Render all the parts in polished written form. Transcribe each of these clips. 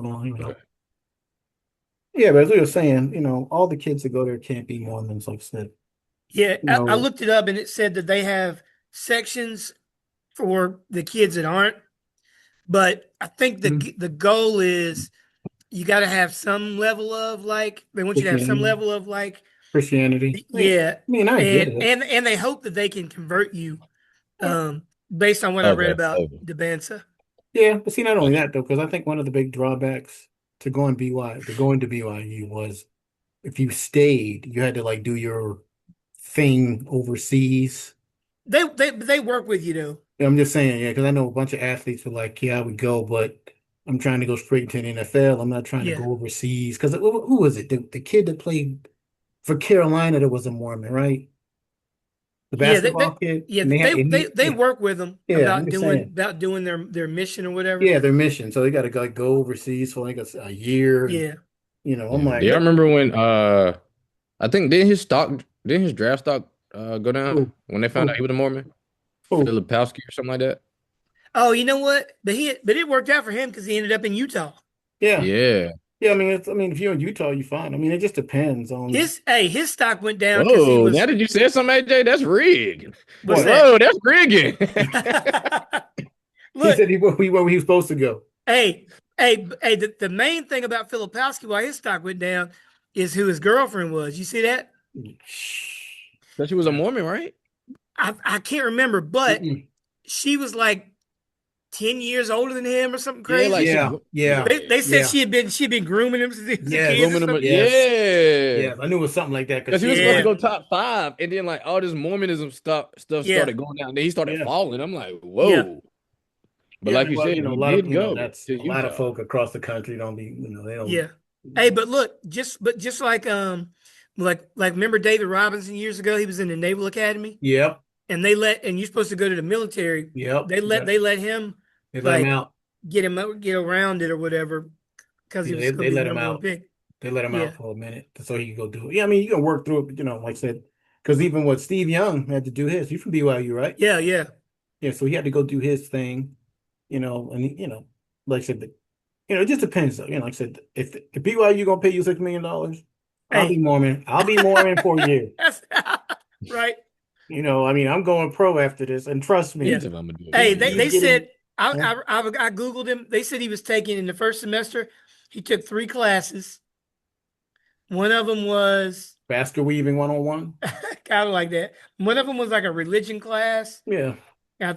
Okay. Yeah, but as we were saying, all the kids that go there can't be Mormons, like I said. Yeah, You I know, looked it up and it said that they have sections for the kids that aren't, but I think Mhm. the goal is you got to have some level of like they want you to have some Christianity. level of like Christianity. yeah, I mean, I get it. and they hope that they can convert you based on what I read Okay. about Okay. the Bansa. Yeah, but see, not only Gotcha. that though, because I think one of the big drawbacks to going to BYU was if you stayed, you had to like do your thing overseas. They work with you though. Yeah, I'm just saying, yeah, because I know a bunch of athletes were like, yeah, I would go, but I'm trying to go straight to the NFL. I'm not trying to Yeah. go overseas. Because who was it? The kid that played for Carolina that was a Mormon, right? The Yeah, basketball kid, yeah and they had, and they yeah, work with them yeah. I'm just saying, about doing their mission or whatever. yeah, their mission. So they got to go overseas for like a year, and Yeah. I'm Yeah. Do like, y'all look, remember when I think didn't his draft stock go down who, when they found out who, he was a Mormon? who? Filipowski or something like that? Oh, you know what? But it worked out for him because he ended up in Utah. Yeah, Yeah. yeah. I mean, if you're in Utah, you fine. I mean, it just depends on His stock went down because he Whoa, now was that you said something, AJ, that's rigged. what's what that? Whoa, that's rigging. he Look, said where he was supposed to go. hey, the main thing about Filipowski why his stock went down is who his girlfriend was. You see that? Because she was a Mormon, right? I can't remember, but Mm-mm. she was like 10 years older than him or something Yeah, like crazy. she, Yeah, yeah, They said yeah, she'd been grooming him since he was a kid or yes, grooming him. something. yes, Yeah. yes. I knew it was something like that because Because he she was was supposed to Yeah, go top five, and then like all this Mormonism stuff yeah, started going down. Then he started yeah, falling. I'm like, yeah, whoa. But yeah. I like mean, you well, said, a he lot of did go that's to a lot of Utah. folk across the country don't be, they don't. yeah. Hey, but look, just like remember David Robinson years ago? He was in the Naval Academy, Yep, and you're supposed to go to the military. yep. They let him They let him like out. get around it or whatever because he Yeah, was going they to be the let him number one out. pick. They let him Yeah, out for a minute so he could go do it. Yeah, I mean, you can work through it, like I said, because even what Steve Young had to do his. He's from BYU, right? yeah, yeah. Yeah, so he had to go do his thing, and like I said, it just depends though. Like I said, if BYU gonna pay you $6 million, I'll be Hey, Mormon. I'll be Mormon for a year. that's right. I mean, I'm going pro after this, and trust Yeah. He me, said, I'm gonna do it for Hey, a they he's year. said getting. Huh? I googled him. They said he was taking in the first semester. He took three classes. One of them was Basket weaving 101. kind of like that. One of them was like a religion class, Yeah,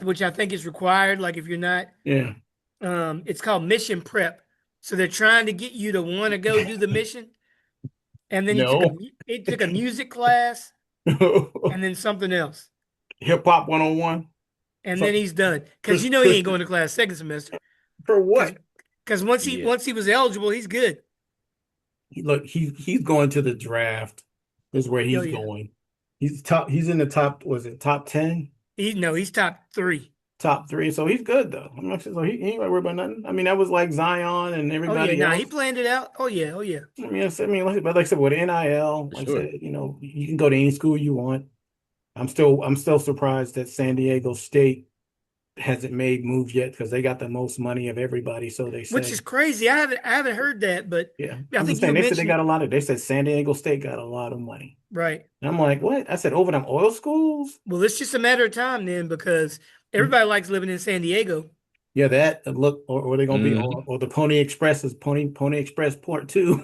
which I think is required. Like if you're not, yeah. it's called mission prep. So they're trying to get you to want to go do the mission. And then No. he took a music class Hip and then something else. hop 101. And then So, he's done. Because Chris, you know he ain't Christian going to class second semester. for Because what? Yeah. once he was eligible, he's good. Look, he's going to the draft. This is where Oh he's yeah. going. He's top. He's in the top. Was it top 10? He's top three. Top three. So he's good though. I'm not sure. So he ain't worried about nothing. I mean, that was like Zion and Oh yeah, everybody nah, he else. planned it out. Oh yeah, oh yeah. But like I said, with NIL, For like I sure. said, you can go to any school you want. I'm still surprised that San Diego State hasn't made moves yet because they got the most money of everybody, so they Which is say. crazy. I haven't heard that, but Yeah. I I'm think just you saying were mentioning they said San Diego State got a lot of money. right. And I'm like, what? I said over them oil schools? Well, it's just a matter of time then because everybody likes living in San Diego. Yeah, that look, or they're gonna be, Hmm. or the Pony Express is Pony Express Part Two.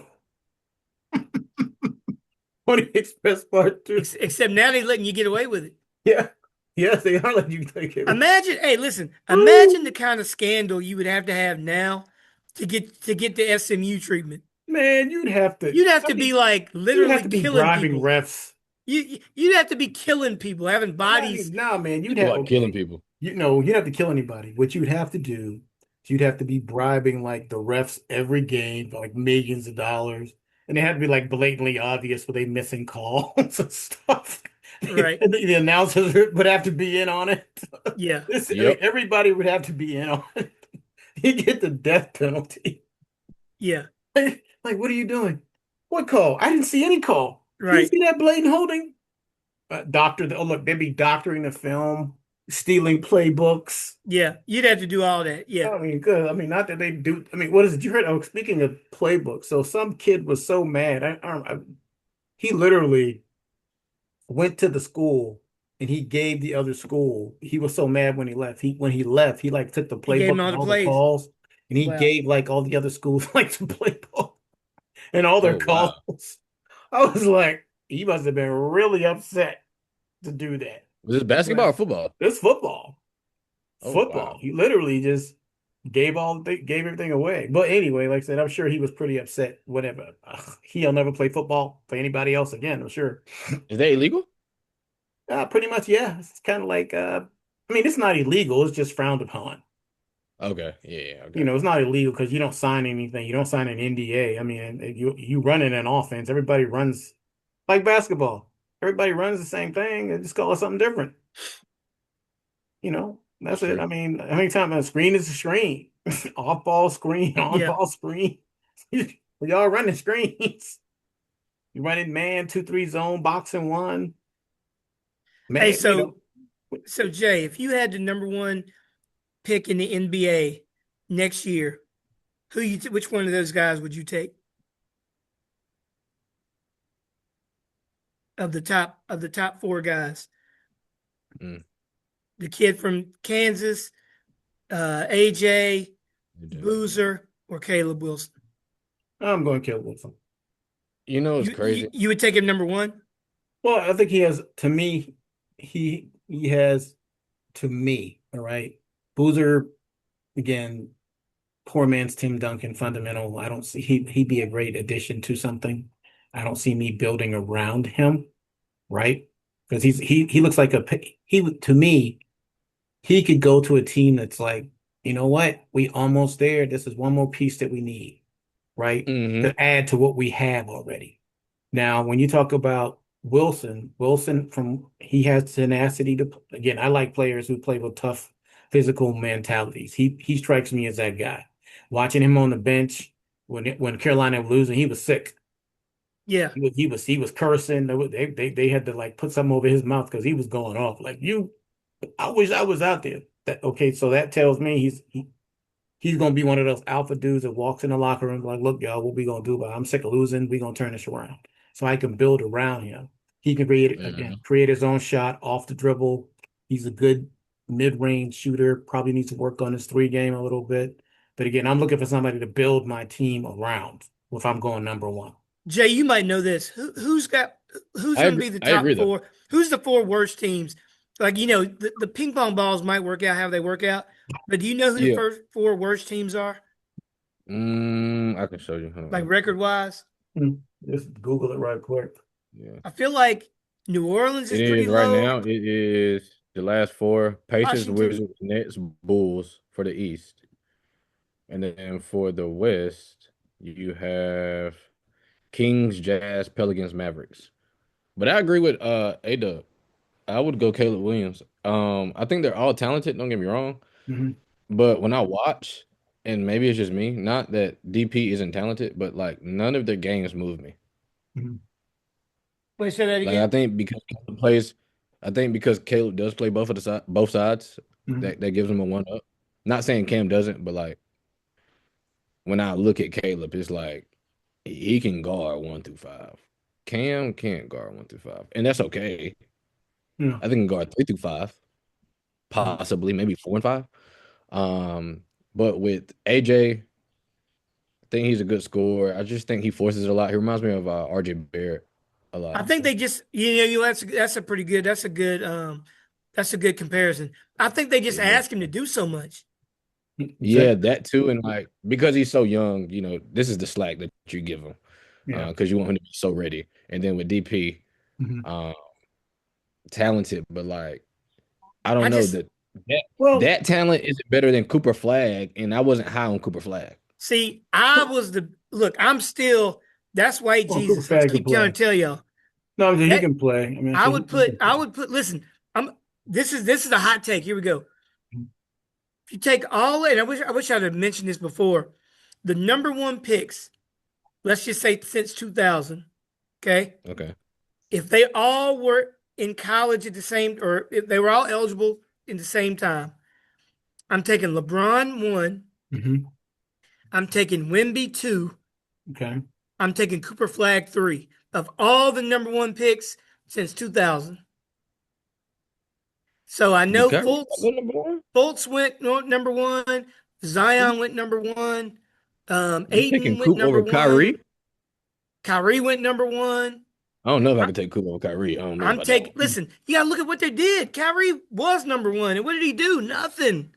Pony Express Part Two. Except now they're letting you get away with it. Yeah. Yes, they are letting you take it. Imagine, hey, listen, imagine Woo! the kind of scandal you would have to have now to get the SMU treatment. Man, You'd have I to be mean, like you'd have literally to be killing bribing people. refs. You'd have to be killing people, having Not even, bodies. nah, man, you'd Talk have, about killing okay, people. you'd have to kill anybody. What you'd have to do, you'd have to be bribing like the refs every game for like millions of dollars. And they had to be like blatantly obvious with they missing calls and stuff. Right. The announcers would have to be in on it. Yeah. I mean, Yep. everybody would have to be in on it. You get the death penalty. Yeah. Like, what are you doing? What call? I didn't see any call. You Right. see that blatant holding? Look, they'd be doctoring the film. stealing playbooks. Yeah, you'd have to do all that. Yeah, I mean, good. I mean, not that they do. I mean, what is it? You heard? Oh, speaking of playbooks, so some kid was so mad. He literally went to the school and he gave the other school. He was so mad when he left. When he left, he like took the he gave him playbook all and the all the plays. calls, and he Wow. gave like all the other schools like the playbook and all their Oh wow. calls. I was like, he must have been really upset to do that. Was this basketball Wow. or football? It's football. Oh Football. wow. He literally just gave everything away. But anyway, like I said, I'm sure he was pretty upset. Whatever. He'll never play football for anybody else again. I'm sure. Is that illegal? Pretty much, yeah. It's kind of like, I mean, it's not illegal. It's just frowned upon. Okay. Yeah. You Okay. know, it's not illegal because you don't sign anything. You don't sign an NDA. I mean, you run in an offense. Everybody runs like basketball. Everybody runs the same thing and just call it something different. You know, That's that's it. true. I mean, how many times a screen is a screen? Off ball screen, on Yeah. ball screen. We all running screens. You running man, 2-3 zone, boxing one. Hey, Man, so Jay, if you had the number one pick in the NBA next year, which one of those guys would you take of the top four guys? Mm. The kid from Kansas, AJ, You Boozer, or Caleb Wilson? I'm going to kill Wilson. You know it's You crazy. you would take him number one? Well, I think he has, to me, he has, to me, all right. Boozer, again, poor man's Tim Duncan, fundamental. I don't see he'd be a great addition to something. I don't see me building around him, right? Because he looks like he to me, he could go to a team that's like, you know what? We almost there. This is one more piece that we need, right? Hmm. To add to what we have already. Now, when you talk about Wilson from he has tenacity to again, I like players who play with tough physical mentalities. He strikes me as that guy. Watching him on the bench when Carolina was losing, he was sick. Yeah. He was cursing. They had to like put something over his mouth because he was going off. Like you, I wish I was out there. Okay, so that tells me he's gonna be one of those alpha dudes that walks in the locker room like, look, y'all, what we gonna do? But I'm sick of losing. We gonna turn this around. So I can build around him. He can create his own shot off the dribble. He's a good mid-range shooter. Probably needs to work on his three game a little bit. But again, I'm looking for somebody to build my team around if I'm going number one. Jay, you might know this. Who's I going to agree. be the I top agree though. four? Who's the four worst teams? Like, the ping pong balls might work out how they work out, but do you know who the Yeah. first four worst teams are? I can show you. Hold Like on. record wise? Hmm. Just Google it right quick. Yeah. I feel like New Orleans It is pretty is right low. now. It is the last four: Pacers, Washington. Wizards, Nets, Bulls for the East, and then for the West, you have Kings, Jazz, Pelicans, Mavericks. But I agree with A-Dub. I would go Caleb Williams. I think they're all talented. Don't get me wrong, Mhm, but when I watch, and maybe it's just me, not that DP isn't talented, but like none of their games move me. mhm, Wait, say that Like I again. think because Caleb plays, I think because Caleb does play both sides, mhm. that gives him a one up. Not saying Cam doesn't, but like when I look at Caleb, it's like he can guard 1 through 5. Cam can't guard 1 through 5, and that's okay. Yeah. I think he can guard 3 through 5, Mhm, possibly maybe 4 and 5. But with AJ, I think he's a good scorer. I just think he forces it a lot. He reminds me of RJ Barrett a lot. I think they just that's a pretty good that's a good comparison. I think they just Yeah. ask him to do so much. Yeah, Exactly. that too, and like because he's so young, this is the slack that you give him, Yeah. because you want him to be so ready. And then with DP, Mhm. um, talented, but like I I don't know just that Well, that talent isn't better than Cooper Flag, and I wasn't high on Cooper Flag. See, I was the look. I'm still. That's white well, Cooper Jesus. I Flag can keep trying play. to tell y'all No, I'm saying he that can play. I mean, I so would he put. can I play. would put. Listen, I'm. This is a hot take. Here we go. If you take all, and I wish I'd have mentioned this before, the number one picks. Let's just say since 2000. Okay, Okay. if they all were in college at the same, or if they were all eligible in the same time. I'm taking LeBron 1. Mm-hmm. I'm taking Wemby 2. Okay. I'm taking Cooper Flag 3 of all the number 1 picks since 2000. So I Did know Kyrie not go number one? Fultz went number 1. Zion went number 1. You taking Ayton went Coop number over 1. Kyrie? Kyrie went number 1. I don't know if I could take Coop over Kyrie. I don't know I'm about that taking. one. Listen, you gotta look at what they did. Kyrie was number 1, and what did he do? Nothing.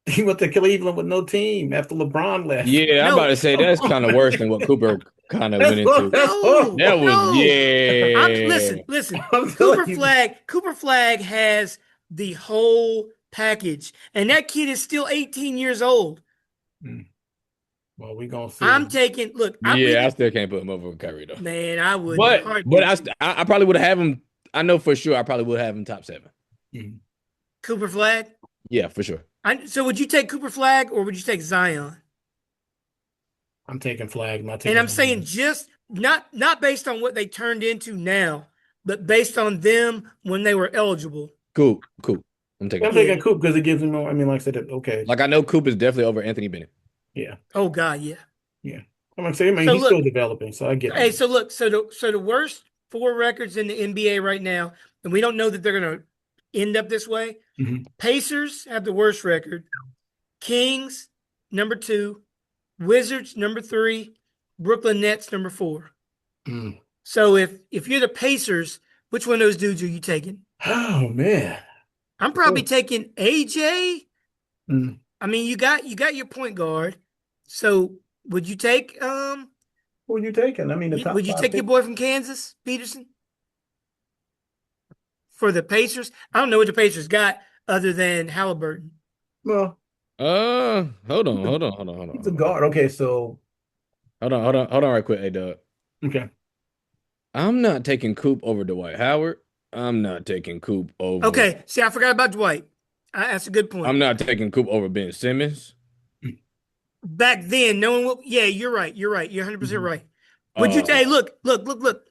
He went to Cleveland with no team after LeBron left. Yeah, I'm about No, to say that's kind of worse than what Cooper kind of went into. That's no, That was no. yeah. Listen. I'm telling you. Cooper Flag has the whole package, and that kid is still 18 years old. Well, we gonna see. I'm taking. Look, Yeah, I still can't put him over Kyrie though. man, I would. But I probably would have him. I know for sure I probably would have him top 7. Mhm. Cooper Flag. Yeah, for sure. So would you take Cooper Flag or would you take Zion? I'm taking Flag. Not taking. And I'm saying just not based on what they turned into now, but based on them when they were eligible. Cool. I'm taking taking Coop because it gives him more. I mean, like I said, okay. Like I know Coop is definitely over Anthony Bennett. Yeah. Oh God, yeah. Yeah. I'm gonna say, I mean, So he's look, still developing, so I get Hey, it. so look, so the worst 4 records in the NBA right now, and we don't know that they're gonna end up this way. Mhm. Pacers have the worst record. Kings, number 2. Wizards, number 3. Brooklyn Nets, number 4. Mm. So if you're the Pacers, which one of those dudes are you taking? Oh man. I'm probably taking AJ. Mm. I mean, you got your point guard. So would you take Who are you taking? I mean, the top would you 5 take your picks. boy from Kansas, Peterson? For the Pacers? I don't know what the Pacers got other than Halliburton. Well, Hold on. he's a guard. Okay, so Hold on right quick, hey Doug. okay. I'm not taking Coop over Dwight Howard. I'm not taking Coop over. Okay, see, I forgot about Dwight. That's a good point. I'm not taking Coop over Ben Simmons. Back then, knowing what, yeah, you're right. You're 100% right. Would you Uh, look?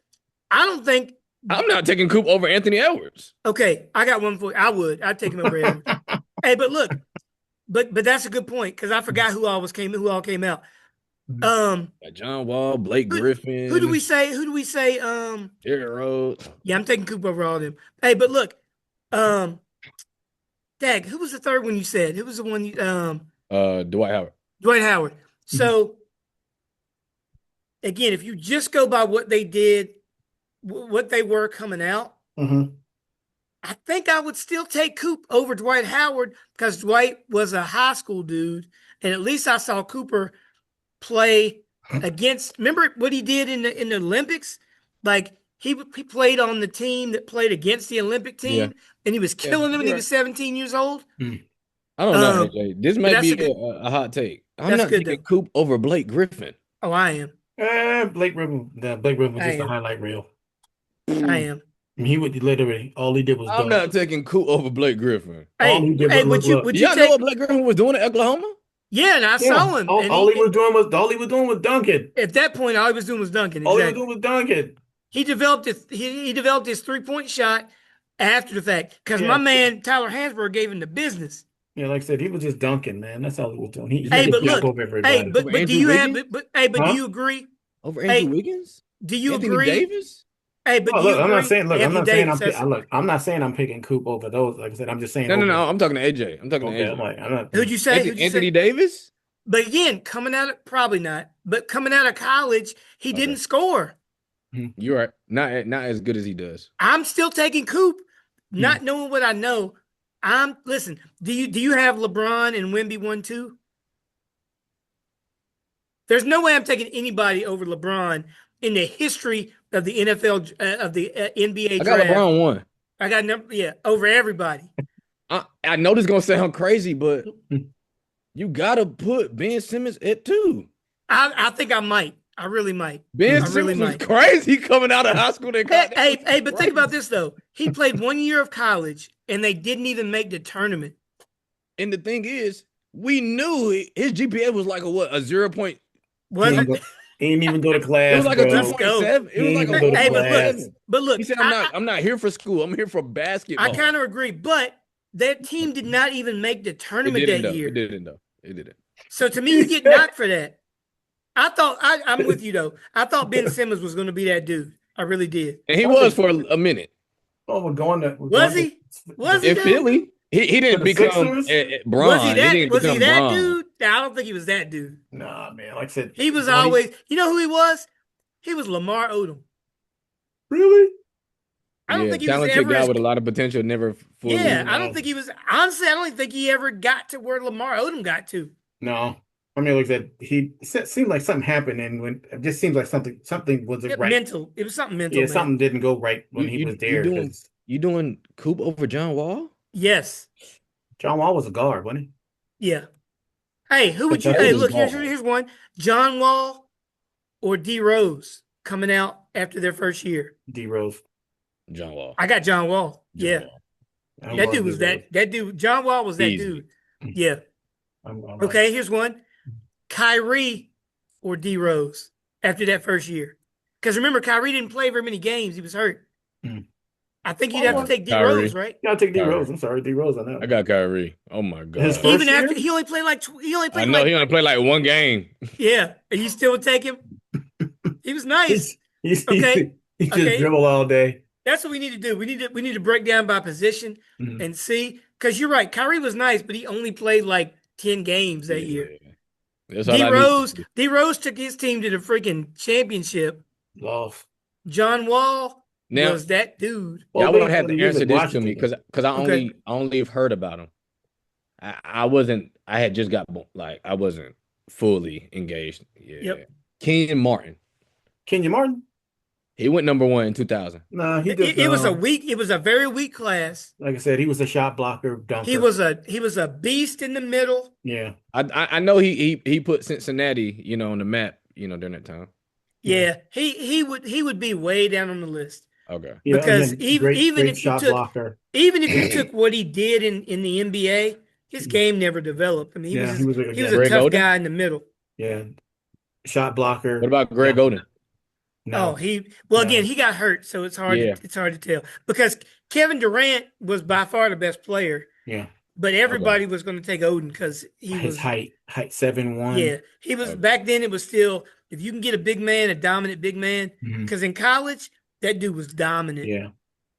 I don't think. I'm not taking Coop over Anthony Edwards. Okay, I got one for you. I'd take him over Edwards. Hey, but look, but that's a good point because I forgot who all came out. Like John Wall, Blake Griffin. Who do we say? Derrick Rose. Yeah, I'm taking Coop over all of them. Hey, but look, Dag, who was the third one you said? Who was the one you Dwight Howard. Dwight Howard. So again, if you just go by what they did, what they were coming out, I think I would still take Coop over Dwight Howard because Dwight was a high school dude, and at least I saw Cooper play against. Remember what he did in the Olympics? Like he played on the team that played against the Olympic team, and he was killing them when he was 17 years old. I don't know, AJ. This might be a hot take. I'm not taking Coop over Blake Griffin. Oh, I am. Blake Griffin. Blake Griffin was just a highlight reel. I am. I mean, he would literally all he did was. I'm not taking Coop over Blake Griffin. Would you y'all know what Blake Griffin was doing at Oklahoma? Yeah, and I saw him. All he was doing was dunking. At that point, all he was doing was dunking. Exactly. All he was doing was dunking. He developed his 3-point shot after the fact because my man Tyler Hansbrough gave him the business. Yeah, like I said, he was just dunking, man. That's all he was doing. He but look, over everybody. but do you have? Do you agree? Over Andrew Wiggins? Do you Anthony agree? Davis? Hey, but look, I'm not saying. Look, I'm not saying I'm picking Coop over those. Like I said, I'm just saying. No. I'm talking to AJ. I'm talking to AJ. I'm not. Who'd you say? Anthony Davis? But again, coming out of probably not. But coming out of college, he didn't score. You're right. Not as good as he does. I'm still taking Coop, not knowing what I know. Listen. Do you have LeBron and Wemby 1-2? There's no way I'm taking anybody over LeBron in the history of the NFL of the NBA draft. I got LeBron 1. I got over everybody. I know this is gonna sound crazy, but you gotta put Ben Simmons at 2. I think I might. I really might. Ben Simmons was crazy coming out of high school. Hey, but think about this though. He played 1 year of college, and they didn't even make the tournament. And the thing is, we knew his GPA was like a 0. He didn't even go to class. It was like a 2.7. It was like a but look, he said, "I'm not here for school. I'm here for basketball." I kind of agree, but that team did not even make the It tournament didn't that though. It year. didn't though. It didn't. So to me, you get knocked for that. I'm with you though. I thought Ben Simmons was going to be that dude. I really did. And he Sounds was like, for a minute oh, we're Was going to he? Was he in though? Philly. He for didn't the become Sixers. Was he Bron. He that? didn't Was he become that Bron. dude? Nah, I don't think he was that dude. Nah, man. Like I said, He was Bronny, always. You know who he was? He was Lamar Odom. really? I don't Yeah, think he was talented ever guy as. with a lot of potential, never Yeah, fully. I don't think he was. Honestly, I don't even think he ever got to where Lamar Odom got to. No. I mean, like I said, seemed like something happened, and when it just seems like something wasn't It right. mental. It was something mental, Yeah, man. something didn't go right You when he was you you there doing because you doing Coop over John Wall? Yes. John Wall was a guard, wasn't Yeah. Hey, who would you? Kentucky? Hey, That was look, ball. here's one: John Wall or D Rose coming out after their first year. he? D Rose. John Wall. I got John Wall. John Yeah, Wall. I that love dude D was Rose. that dude. John Wall was that Easily. dude. Yeah. I'm like, Okay, here's one: Kyrie or D Rose after that first year. Because remember, Kyrie didn't play very many games; he was hurt. mm. I think you'd Oh, have to well, take D Kyrie. Rose, right? yeah, I'll take D Rose. Kyrie. I'm sorry, D Rose on that I one. got Kyrie. Oh my His God. first Even year? after he only played like I know he only played like one game. yeah, and you still would take him. He was nice. He's Okay, he just okay. dribble all day. That's what we need to do. We need to break down by position Mhm. and see. Because you're right, Kyrie was nice, but he only played like 10 games that year. Yeah. That's all I need. D Rose took his team to the freaking championship. Lost. John Wall Now, was that dude. Well, y'all but gonna have he to was answer at this to me Washington. because Okay. I only have heard about him. I wasn't. I had just got like I wasn't fully engaged. Yeah. Yep. Kenyon Martin. Kenyon Martin? He went number 1 in 2000. No, he just It was a very weak class. like I said, he was a shot blocker, He dunker. was a beast in the middle. Yeah. I know he put Cincinnati, on the map, during that time. Yeah, he would be way down on the list. Okay. Yeah, Because again, great if you shot took blocker. even if you took what he did in the NBA, his game never developed. I mean, Yeah, he was he was a Greg tough Oden? guy in the middle. yeah, shot blocker. What about Greg Yeah. Oden? No, Again, he got hurt, so it's hard Yeah. to tell. Because Kevin Durant was by far the best player, yeah. but everybody was going to take Oden because he His was height 7'1". yeah, he was Okay. back then it was still if you can get a big man, a dominant big man, Mhm. because in college, that dude was dominant. Yeah.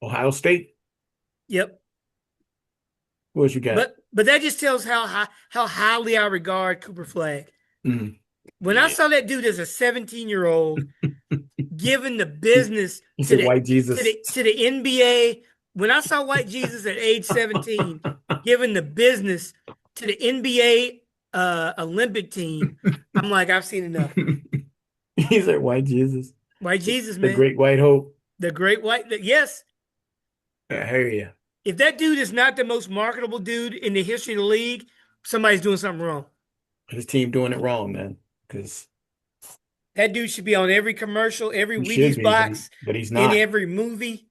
Ohio State. Yep. What else you got? But that just tells how highly I regard Cooper Flag. Mhm. When I Yeah. saw that dude as a 17-year-old giving the business He to said the white Jesus. to the NBA, when I saw White Jesus at age 17 giving the business to the NBA Olympic team, I'm like, I've seen enough. He said white Jesus. White Jesus, The man. great white hope. The great white. Yes. I hear you. If that dude is not the most marketable dude in the history of the league, somebody's doing something wrong. His team doing it wrong, man. Because That dude should be on every commercial, every he should Wheaties be, box, but he's in not. every movie.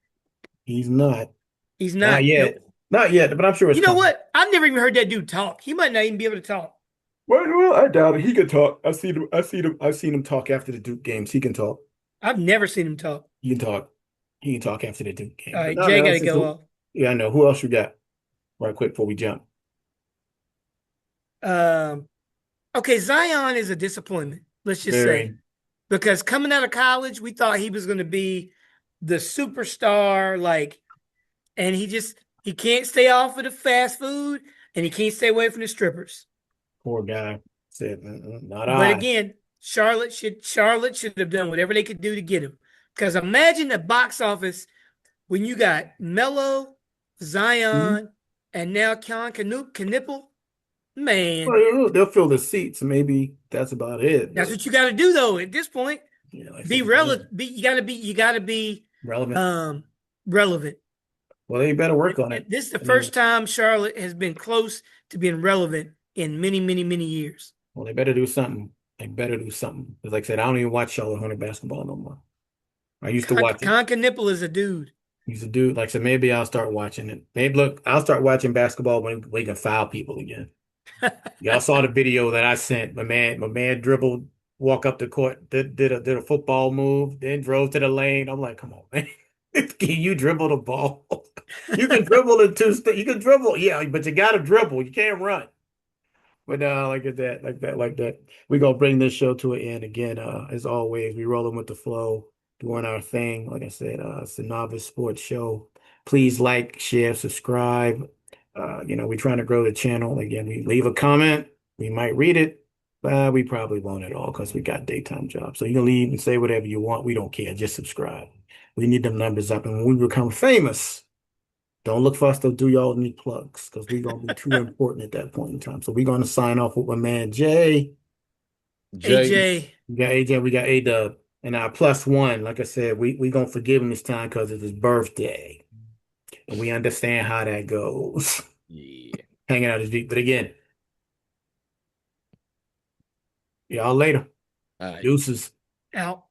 He's not. He's Not not. yet. Nope. Not yet, but I'm sure it's You know coming. what? I've never even heard that dude talk. He might not even be able to talk. Well, I doubt it. He can talk. I've seen him talk after the Duke games. He can talk. I've never seen him talk. He can talk. He can talk after the Duke game. All right, But no, Jay man, got to that's just go off. yeah, I know. Who else you got? Right quick before we jump. Okay, Zion is a disappointment. Let's just say Very. because coming out of college, we thought he was going to be the superstar, and he can't stay off of the fast food and he can't stay away from the strippers. Poor guy. Said, not But I. again, Charlotte should have done whatever they could do to get him. Because imagine the box office when you got Melo, Zion, and now Knipple. Man, Well, they'll fill the seats. Maybe that's about it. that's but, what you got to do though. At this point, yeah, like I be said, relevant. You got to be relevant. relevant. Well, they better work on it. This is the first time Charlotte has been close to being relevant in many, many, many years. Well, they better do something. They better do something. Because like I said, I don't even watch Charlotte Hornet basketball no more. I used to watch it. Knipple is a dude. He's a dude. Like I said, maybe I'll start watching it. Maybe look, I'll start watching basketball when we can foul people again. Y'all saw the video that I sent. My man dribbled, walk up the court, did a football move, then drove to the lane. I'm like, come on, man. Can you dribble the ball? You can dribble in two. You can dribble, yeah, but you got to dribble. You can't run. But like at that, like that. We're gonna bring this show to an end again. As always, we rolling with the flow, doing our thing. Like I said, it's the Novice Sports Show. Please like, share, subscribe. We're trying to grow the channel. Again, we leave a comment, we might read it, but we probably won't at all because we got daytime jobs. So you can leave and say whatever you want. We don't care. Just subscribe. We need them numbers up, and when we become famous. Don't look for us to do y'all any plugs because we're gonna be too important at that point in time. So we're gonna sign off with my man Jay. Jay, AJ, We got AJ, we got A-Dub. And our plus one, like I said, we gonna forgive him this time because it's his birthday. And we understand how that goes. yeah. Hanging out his deep. But again, y'all later. All right. Deuces. out.